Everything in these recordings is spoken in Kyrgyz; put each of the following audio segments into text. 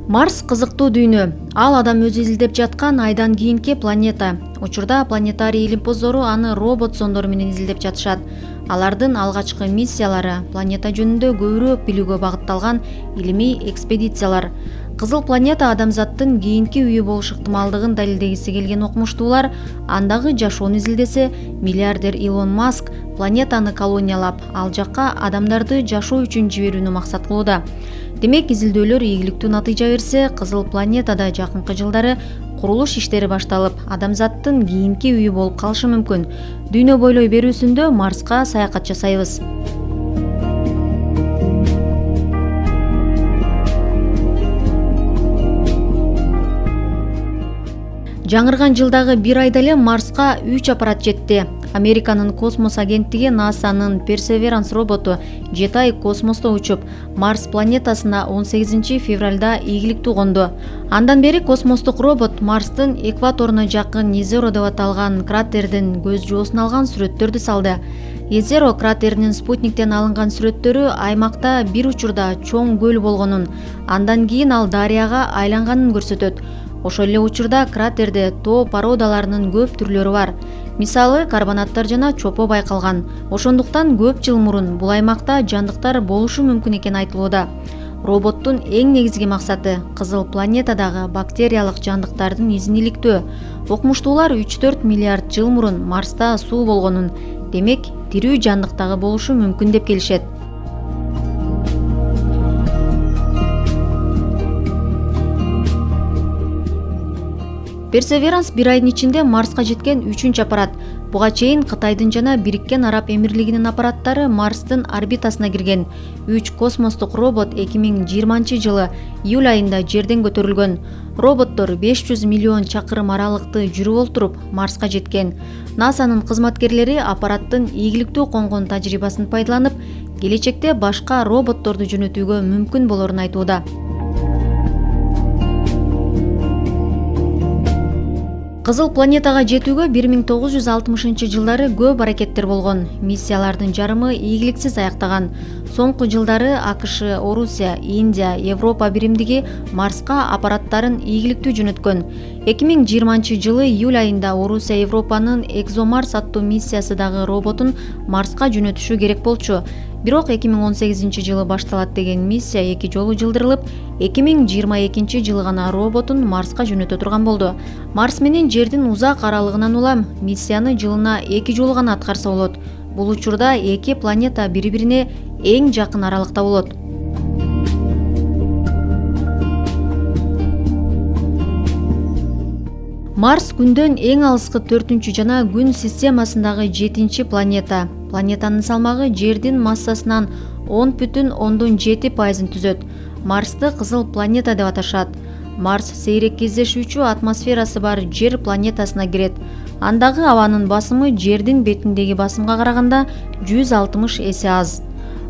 Марс кызыктуу дүйнө. Ал адам өзү изилдеп жаткан айдан кийинки планета. Учурда планетарий илимпоздору аны робот сондору менен изилдеп жатышат. Алардын алгачкы миссиялары планета жөнүндө көбүрөөк билүүгө багытталган илимий экспедициялар. Кызыл планета адамзаттын кийинки үйү болуш ыктымалдыгын далилдегиси келген окумуштуулар андагы жашоону изилдесе, миллиардер Илон Маск планетаны колониялап, ал жакка адамдарды жашоо үчүн жиберүүнү максат кылууда. Демек, изилдөөлөр ийгиликтүү натыйжа берсе, кызыл планетада жакынкы жылдары курулуш иштери башталып, адамзаттын кийинки үйү болуп калышы мүмкүн. Дүйнө бойлой берүүсүндө Марска саякат жасайбыз. Жаңырган жылдагы бир айда эле Марска 3 аппарат жетти. Американын космос агенттиги НАСАнын Perseverance роботу 7 ай космосто учуп, Марс планетасына 18 февралда ийгиликтүү конду. Андан бери космостук робот Марстын экваторуна жакын Езеро деп аталган кратердин көз жоосун алган сүрөттөрдү салды. Езеро кратеринин спутниктен алынган сүрөттөрү аймакта бир учурда чоң көл болгонун, андан кийин ал дарыяга айланганын көрсөтөт. Ошол эле учурда кратерде тоо породаларынын көп түрлөрү бар. Мисалы, карбонаттар жана чопо байкалган. Ошондуктан көп жыл мурун бул аймакта жандыктар болушу мүмкүн экен айтылууда. Роботтун эң негизги максаты кызыл планетадагы бактериялык жандыктардын изин иликтөө. Окумуштуулар 3-4 миллиард жыл мурун Марста суу болгонун, демек, тирүү жандык дагы болушу мүмкүн деп келишет. Perseverance бир айдын ичинде Марска жеткен 3-чү аппарат. Буга чейин Кытайдын жана Бириккен Араб Эмирлигинин аппараттары Марстын орбитасына кирген. 3 космостук робот 2020-жылы июль айында жерден көтөрүлгөн. Роботтор 500 миллион чакырым аралыкты жүрүп олтуруп Марска жеткен. НАСАнын кызматкерлери аппараттын ийгиликтүү конгон тажрыйбасын пайдаланып, келечекте башка роботторду жөнөтүүгө мүмкүн болорун айтууда. Кызыл планетага жетүүгө 1960-жылдары көп аракеттер болгон. Миссиялардын жарымы ийгиликсиз аяктаган. Соңку жылдары АКШ, Орусия, Индия, Европа биримдиги Марска аппараттарын ийгиликтүү жөнөткөн. 2020-жылы июль айында Орусия Европанын Экзомарс аттуу миссиясы дагы роботун Марска жөнөтүшү керек болчу. Бирок 2018-жылы башталат деген миссия 2 жолу жылдырылып, 2022-жылы гана роботун Марска жөнөтө турган болду. Марс менен Жердин узак аралыгынан улам миссияны жылына 2 жолу гана аткарса болот. Бул учурда эки планета бири-бирине эң жакын аралыкта болот. Марс күндөн эң алыскы 4-чү жана күн системасындагы 7-чи планета. Планетанын салмагы Жердин массасынан 10,7% түзөт. Марсты кызыл планета деп аташат. Марс сейрек кездешүүчү атмосферасы бар Жер планетасына кирет. Андагы абанын басымы Жердин бетиндеги басымга караганда 160 эсе аз.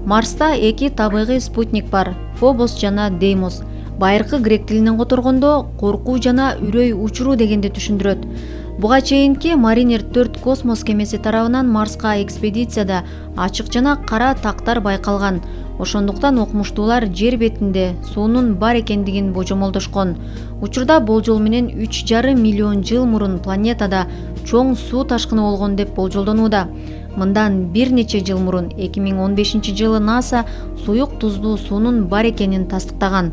Марста 2 табигый спутник бар, Фобос жана Деймос. Байыркы грек тилинен которгондо коркуу жана үрөй учуруу дегенди түшүндүрөт. Буга чейинки Маринер 4 космос кемеси тарабынан Марска экспедицияда ачык жана кара тактар байкалган. Ошондуктан окумуштуулар жер бетинде суунун бар экендигин божомолдошкон. Учурда болжол менен 3,5 миллион жыл мурун планетада чоң суу ташкыны болгон деп болжолдонууда. Мындан бир нече жыл мурун 2015-жылы НАСА суюк туздуу суунун бар экенин тастыктаган.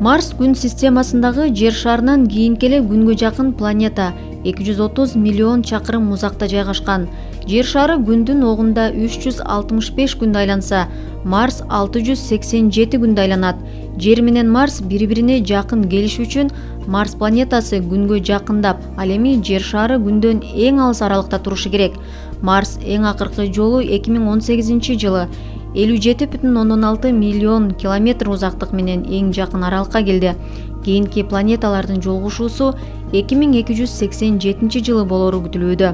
Марс күн системасындагы Жер шарынан кийинки эле күнгө жакын планета, 230 миллион чакырым узакта жайгашкан. Жер шары күндүн огунда 365 күндө айланса, Марс 687 күндө айланат. Жер менен Марс бири-бирине жакын келиш үчүн Марс планетасы күнгө жакындап, ал эми Жер шары күндөн эң алыс аралыкта турушу керек. Марс эң акыркы жолу 2018-жылы 57,6 миллион километр узактык менен эң жакын аралыкка келди. Кийинки планеталардын жолугушуусу 2287-жылы болору күтүлүүдө.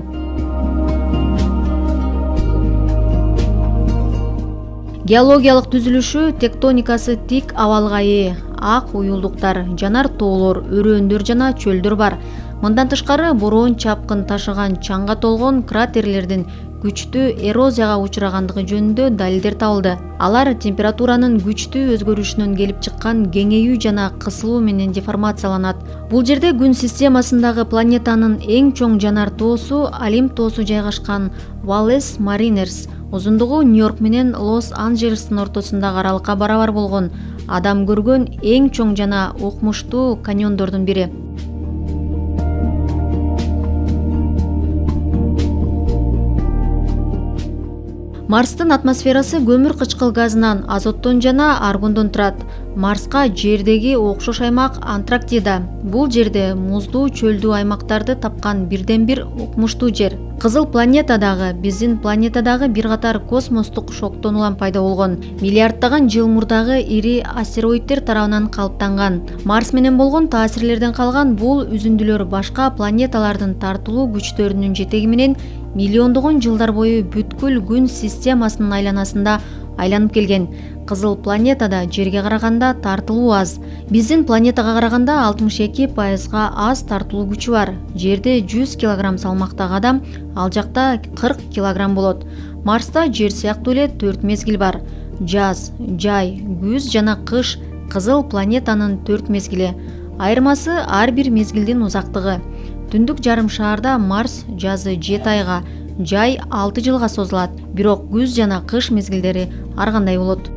Геологиялык түзүлүшү тектоникасы тик абалга ээ. Ак уюлдуктар, жанар тоолор, өрөөндөр жана чөлдөр бар. Мындан тышкары бороон чапкын ташыган чаңга толгон кратерлердин күчтүү эрозияга учурагандыгы жөнүндө далилдер табылды. Алар температуранын күчтүү өзгөрүшүнөн келип чыккан кеңейүү жана кысылуу менен деформацияланат. Бул жерде күн системасындагы планетанын эң чоң жанар тоосу Олимп тоосу жайгашкан Валлес Маринерс узундугу Нью-Йорк менен Лос-Анджелестин ортосундагы аралыкка барабар болгон адам көргөн эң чоң жана укмуштуу каньондордун бири. Марстын атмосферасы көмүр кычкыл газынан, азоттон жана аргондон турат. Марска жердеги окшош аймак Антарктида. Бул жерде муздуу чөлдүү аймактарды тапкан бирден бир укмуштуу жер. Кызыл планетадагы, биздин планетадагы бир катар космостук шоктон улам пайда болгон. Миллиарддаган жыл мурдагы ири астероиддер тарабынан калыптанган. Марс менен болгон таасирлерден калган бул үзүндүлөр башка планеталардын тартылуу күчтөрүнүн жетеги менен миллиондогон жылдар бою бүткүл күн системасынын айланасында айланып келген. Кызыл планетада жерге караганда тартылуу аз. Биздин планетага караганда 62% аз тартылуу күчү бар. Жерде 100 кг салмактагы адам, ал жакта 40 кг болот. Марста жер сыяктуу эле 4 мезгил бар. Жаз, жай, күз жана кыш кызыл планетанын 4 мезгили. Айырмасы ар бир мезгилдин узактыгы. Түндүк жарым шаарда Марс жазы 7 айга, жай 6 жылга созулат. Бирок күз жана кыш мезгилдери ар кандай болот.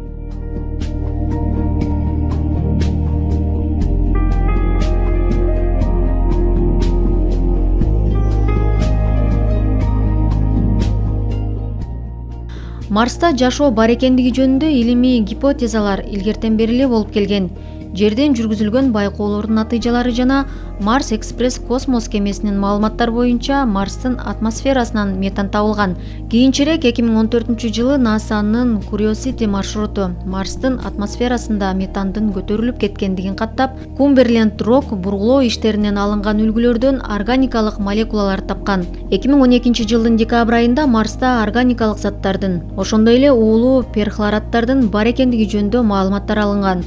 Марста жашоо бар экендиги жөнүндө илимий гипотезалар илгертен бери эле болуп келген. Жерден жүргүзүлгөн байкоолордун натыйжалары жана Марс экспресс космос кемесинин маалыматтары боюнча Марстын атмосферасынан метан табылган. Кийинчерээк 2014-жылы НАСАнын Curiosity маршруту Марстын атмосферасында метандын көтөрүлүп кеткендигин каттап, Кумберленд Рок бургулоо иштеринен алынган үлгүлөрдөн органикалык молекулаларды тапкан. 2012-жылдын декабрь айында Марста органикалык заттардын, ошондой эле уулуу перхлораттардын бар экендиги жөнүндө маалыматтар алынган.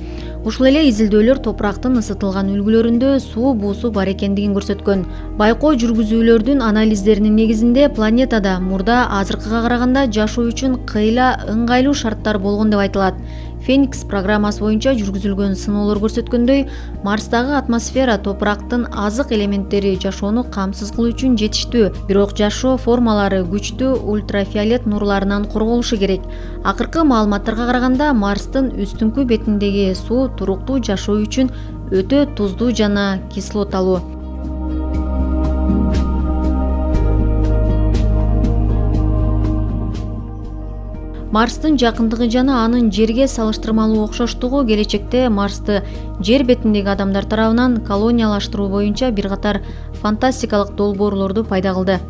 Ушул эле изилдөөлөр топурактын ысытылган үлгүлөрүндө суу буусу бар экендигин көрсөткөн. Байкоо жүргүзүүлөрдүн анализдеринин негизинде планетада мурда азыркыга караганда жашоо үчүн кыйла ыңгайлуу шарттар болгон деп айтылат. Феникс программасы боюнча жүргүзүлгөн сыноолор көрсөткөндөй, Марстагы атмосфера топурактын азык элементтери жашоону камсыз кылуу үчүн жетиштүү, бирок жашоо формалары күчтүү ультрафиолет нурларынан корголушу керек. Акыркы маалыматтарга караганда, Марстын үстүңкү бетиндеги суу туруктуу жашоо үчүн өтө туздуу жана кислоталуу. Марстын жакындыгы жана анын Жерге салыштырмалуу окшоштугу келечекте Марсты жер бетиндеги адамдар тарабынан колониялаштыруу боюнча бир катар фантастикалык долбоорлорду пайда кылды.